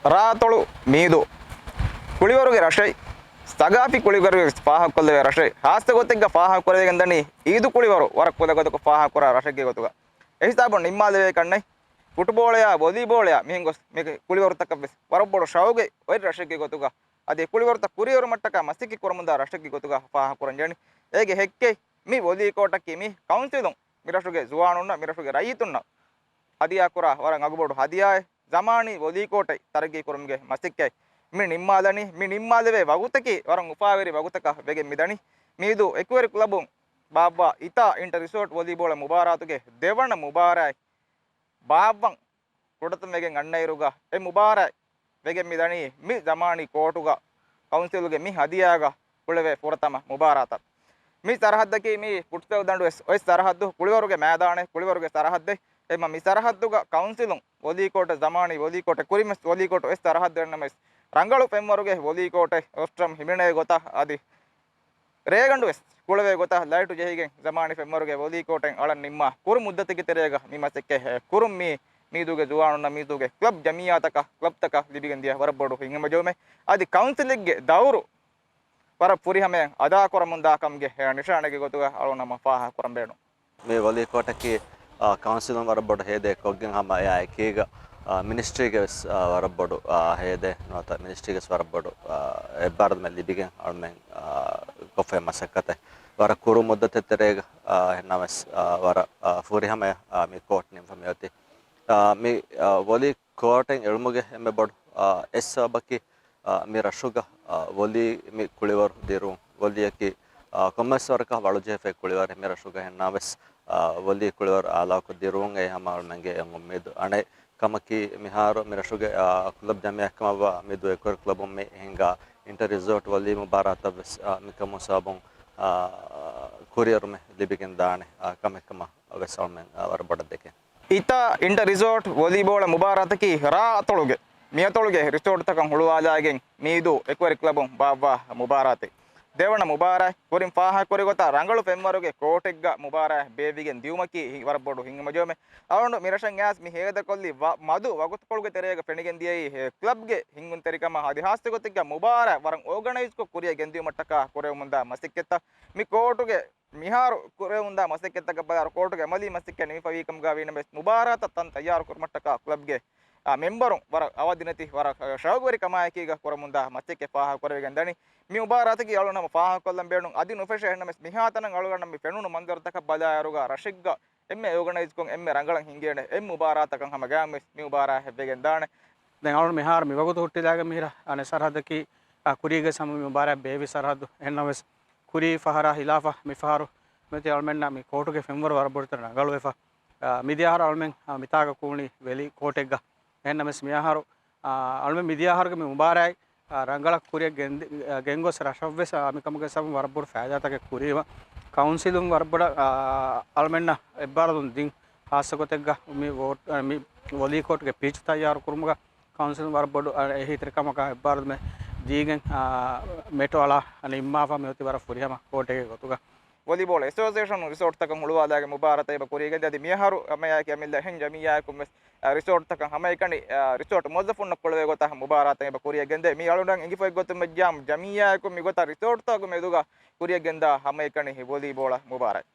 ರಾತೊಳು ಮೀದು ಕುಳಿವರಿಗೆ ರಶೈ ಸಗಾಪಿ ಕುಳಿವರಿಗೆ ಫಾಹ ಕೊಲ್ಲವೆ ರಶೈ ಹಾಸ್ತ ಗೊತ್ತಿಗ ಫಾಹ ಕೊರದೆಗಂದನಿ ಈದು ಕುಳಿವರು ಹೊರಕ್ಕೆ ಕೊಲೆ ಗೊತ್ತಕ ಫಾಹ ಕೊರ ರಶಕ್ಕೆ ಗೊತ್ತುಗ ಎಹಿಸ್ತಾಬ ನಿಮ್ಮಾಲವೇ ಕಣ್ಣೈ ಫುಟ್ಬೋಳೆಯ ವಾಲಿಬೋಳೆಯ ಮಿಂಗೊಸ್ ಮಿಗೆ ಕುಳಿವರು ತಕ್ಕ ಬೆಸ್ ಹೊರಬೋಡು ಶೌಗೆ ವೈರ್ ರಶಕ್ಕೆ ಗೊತ್ತುಗ ಅದೇ ಕುಳಿವರು ತ ಕುರಿಯವರು ಮಟ್ಟಕ ಮಸ್ತಿಕ್ಕಿ ಕೊರಮುಂದ ರಶಕ್ಕೆ ಗೊತ್ತುಗ ಫಾಹ ಕೊರಂಜಣಿ ಹೇಗೆ ಹೆಕ್ಕೆ ಮಿ ಒಲಿ ಕೋಟಕ್ಕೆ ಮಿ ಕೌನ್ಸಿಲು ಮಿರಶುಗೆ ಜುವಾನುನ್ನ ಮಿರಶುಗೆ ರೈತುನ್ನ ಹದಿಯಾ ಕುರ ಹೊರ ಅಗಬೋಡು ಹದಿಯಾ ಜಮಾನಿ ಒಲಿ ಕೋಟೆ ತರಗಿ ಕುರಮ್ಗೆ ಮಸ್ತಿಕ್ಕೆ ಮಿ ನಿಮ್ಮಾದನಿ ಮಿ ನಿಮ್ಮಾದವೇ ವಗುತಕಿ ಹೊರಂ ಉಪಾವೇರಿ ವಗುತಕ ಬೆಗೆ ಮಿದಣಿ ಮೀದು ಎಕ್ವೇರಿ ಕ್ಲಬ್ ಬಾಬಾ ಇತಾ ಇಂಟರ್ ರಿಸೋರ್ಟ್ ಒಲಿಬೋಳ ಮುಬಾರಾತುಗೆ ದೇವಣ್ಣ ಮುಬಾರಾಯ್ ಬಾಬಂ ಕೊಡತ ಮೆಗೆ ಅಣ್ಣೈರುಗ ಎ ಮುಬಾರಾಯ್ ಬೆಗೆ ಮಿದಣಿ ಮಿ ಜಮಾನಿ ಕೋಟುಗ ಕೌನ್ಸಿಲ್ಗೆ ಮಿ ಹದಿಯಾಗ ಕುಳವೆ ಪುರತಮ ಮುಬಾರಾತ ಮಿ ಸರಹದ್ದಕ್ಕೆ ಮಿ ಪುಟ್ಸವ ದಂಡು ವಯಸ್ ಸರಹದ್ದು ಕುಳಿವರಿಗೆ ಮೇದಾಣೆ ಕುಳಿವರಿಗೆ ಸರಹದ್ದೆ ಎಮ್ಮ ಮಿ ಸರಹದ್ದುಗ ಕೌನ್ಸಿಲು ಒಲಿಕೋಟೆ ಜಮಾನಿ ಒಲಿಕೋಟೆ ಕುರಿಮೆಸ್ ಒಲಿಕೋಟೆ ಎಸ್ ಸರಹದ್ದು ಎಣ್ಣಮೆಸ್ ರಂಗಳು ಪೆಮ್ಮರುಗೆ ಒಲಿಕೋಟೆ ಒಸ್ಟ್ರಮ್ ಹಿಮಿಣೆ ಗೊತ್ತಾ ಅದಿ ರೇಗಂಡು ಎಸ್ ಕುಳವೆ ಗೊತ್ತಾ ಲೈಟು ಜಹಿಗೆ ಜಮಾನಿ ಪೆಮ್ಮರುಗೆ ಒಲಿಕೋಟೆ ಅಳ ನಿಮ್ಮ ಕುರು ಮುದ್ದತಿಗೆ ತೆರೆಯಗ ನಿಮ್ಮ ಸೆಕ್ಕೆ ಕುರುಂ ಮೀ ಮೀದುಗೆ ಜುವಾನುನ್ನ ಮೀದುಗೆ ಕ್ಲಬ್ ಜಮಿಯಾತಕ ಕ್ಲಬ್ ತಕ ಲಿಬಿಗಂದಿಯ ಹೊರಬೋಡು ಹಿಂಗೆ ಮಜೋಮೆ ಅದಿ ಕೌನ್ಸಿಲಿಗೆ ದವರು ಪರ ಪುರಿ ಹಮೆ ಅದಾ ಕೊರ ಮುಂದಾಕಂಗೆ ನಿಶಾಣೆಗೆ ಗೊತ್ತುಗ ಅಳು ನಮ್ಮ ಫಾಹ ಕೊರಂಬೇಣು මේ වලි කොටකි කවන්සිලන් වරබොඩ හේදේ කොග්ගෙන් හම යා එකීග මිනිස්ට්‍රීගෙස් වරබොඩු හේදේ නොත මිනිස්ට්‍රීගෙස් වරබොඩු එබ්බාරද මෙ ලිබිගෙන් අල්මෙන් කොෆේ මසක්කතේ වර කුරු මුද්දතෙතරේග නමස් වර ෆූරි හම මේ කෝට් නිම් ෆමියති මේ වලි කෝටෙන් එල්මුගේ එමෙ බොඩු එස් සබකි මේ රෂුග වලි මේ කුලිවර දිරු වලියකි කොමර්ස් වරක වලුජේ ෆේ කුලිවර මේ රෂුග හෙන්නාවස් වලි කුලිවර ආලාක දිරුන් ඒ හමාල් මංගේ උම්මේද අනේ කමකි මිහාර මේ රෂුග ක්ලබ් ජමියකම මෙදු එකර ක්ලබ් මේ හින්ගා इंटर रिजॉर्ट वली मुबारत मिकम साबुं कुरियर में लिबिकन दाने कम कम वेसल में वर बड़ देखे इता इंटर रिजॉर्ट वॉलीबॉल मुबारत की रा तोलुगे मिया तोलुगे रिसोर्ट तक हुळुवा जागे मीदु एक्वेरी क्लब बाबा मुबारत ದೇವಣ್ಣ ಮುಬಾರಕ್ ಕೊರಿಂ ಫಾಹ ಕೊರಿಗೊತ ರಂಗಳು ಪೆಮ್ಮರುಗೆ ಕೋಟೆಗ್ಗ ಮುಬಾರಕ್ ಬೇಬಿಗೆ ದಿಯುಮಕಿ ವರಬೋಡು ಹಿಂಗ ಮಜೋಮೆ ಅವನು ಮಿರಶಂ ಯಾಸ್ ಮಿ ಹೇದ ಕೊಲ್ಲಿ ಮದು ವಗುತ್ಕೊಳ್ಗೆ ತೆರೆಯಗ ಪೆಣಿಗೆಂದಿಯೈ ಕ್ಲಬ್ಗೆ ಹಿಂಗುನ್ ತೆರಿಕಮ ಹದಿಹಾಸ್ತೆ ಗೊತ್ತಿಗ್ಗ ಮುಬಾರಕ್ ವರಂ ಆರ್ಗನೈಸ್ ಕೊ ಕುರಿಯ ಗೆಂದಿಯು ಮಟ್ಟಕ ಕೊರೆ ಮುಂದ ಮಸ್ತಿಕ್ಕೆತ್ತ ಮಿ ಕೋಟುಗೆ ಮಿಹಾರು ಕೊರೆ ಮುಂದ ಮಸ್ತಿಕ್ಕೆತ್ತ ಗಬ್ಬಾರ ಕೋಟುಗೆ ಮಲಿ ಮಸ್ತಿಕ್ಕೆ ನಿಮಿ ಫವೀಕಂ ಗಾವಿನ ಬೆಸ್ ಮುಬಾರತ ತನ್ ತಯಾರು ಕುರ್ ಮಟ್ಟಕ ಕ್ಲಬ್ಗೆ ಮೆಂಬರು ವರ ಅವದಿನತಿ ವರ ಶೌಗವರಿ ಕಮಾಯಕೀಗ ಕೊರ ಮುಂದ ಮಸ್ತಿಕ್ಕೆ ಫಾಹ ಕೊರೆಗೆಂದಣಿ ಮಿ ಮುಬಾರತಗಿ ಅಳು ನಮ್ಮ ಫಾಹ ಕೊಲ್ಲಂ ಬೇಣು ಅದಿ ನುಫೆಶೆ ಹೆಣ್ಣ ಮೆಸ್ ಮಿಹಾತನ ಅಳುಗ ನಮ್ಮ ಫೆಣುನು ಮಂದರ್ತಕ ಬದಾಯರುಗ ರಶಿಗ್ಗ ಎಮ್ಮೆ ಆರ್ಗನೈಸ್ ಕೊಂ ಎಮ್ಮೆ ರಂಗಳಂ ಹಿಂಗೇಣೆ ಎಮ್ ಮುಬಾರತಕಂ ಹಮ ಗ್ಯಾಂ ಮೆಸ್ ಮಿ ಮುಬಾರ ಹೆಬ್ಬೆಗೆಂದಾಣೆ දැන් අවුරුදු මෙහාර මේ වගුතු හුට්ටිලාග මිහිර අනේ සරහදකි කුරීග සම මේ මුබාරක් බේවි සරහදු එන්නවස් කුරී ෆහරා හිලාෆා මිෆාරු මෙති අල්මෙන්නා මේ කෝටුගේ ෆෙම්වර වරබොඩතර නගලු එෆා මිදියාහර අල්මෙන් මිතාග කූණි වෙලි කෝටෙග්ග එන්නමස් මියාහරු අල්මෙන් මිදියාහරගේ මේ මුබාරයි ರಂಗಳ ಕುರಿಯ ಗೆಂಗೋಸ್ ರಶವ್ವೆಸ ಅಮಿಕಮಗೆ ಸಮ ವರಬುಡು ಫಾಜಾತಗೆ ಕುರಿವ ಕೌನ್ಸಿಲುಂ ವರಬುಡ ಅಲ್ಮೆನ್ನ ಎಬ್ಬಾರದು ದಿಂ ಹಾಸಗೊತೆಗ್ಗ ಮಿ ವೋಟ್ ಮಿ ವಲಿ ಕೋಟ್ಗೆ ಪೀಚ್ ತಯಾರು ಕುರುಮಗ ಕೌನ್ಸಿಲ್ ವರಬುಡು ಎಹಿ ತ್ರಿಕಮಕ ಎಬ್ಬಾರದು ಮೆ ದೀಗೆಂ ಮೆಟೋ ಅಲ ಅನೆ ಇಮ್ಮಾಫಾ ಮೆತಿ ವರ ಫುರಿಯಮ ಕೋಟೆಗೆ ಗೊತುಗ ವಾಲಿಬಾಲ್ ಅಸೋಸಿಯೇಷನ್ ರಿಸೋರ್ಟ್ ತಕ ಮುಳುವಾದಾಗ ಮುಬಾರತ ಇಬ ಕುರಿಗೆ ಗದಿ ಮಿಯಹಾರು ಅಮಯಾಕಿ ಅಮಿಲ್ಲ ಹೆಂ ಜಮಿಯಾಕು ರಿಸೋರ್ಟ್ ತಕ ಹಮೈಕಣಿ ರಿಸೋರ್ಟ್ ಮೊಜಫುನ್ನ ಕೊಳವೆ ಗೊತ್ತ ಮುಬಾರತ ಇಬ ಕುರಿಗೆ ಗೆಂದೆ ಮಿ ಅಳುಂಡಂ ಇಂಗಿ ಫೈ ಗೊತ್ತ ಮಜ್ಜಾಮ್ ಜಮಿಯಾಕು ಮಿ ಗೊತ್ತ ರಿಸೋರ್ಟ್ ತಕ ಮೆದುಗ ಕುರಿಗೆ ಗೆಂದ ಹಮೈಕಣಿ ವಾಲಿಬಾಲ್ ಮುಬಾರಕ್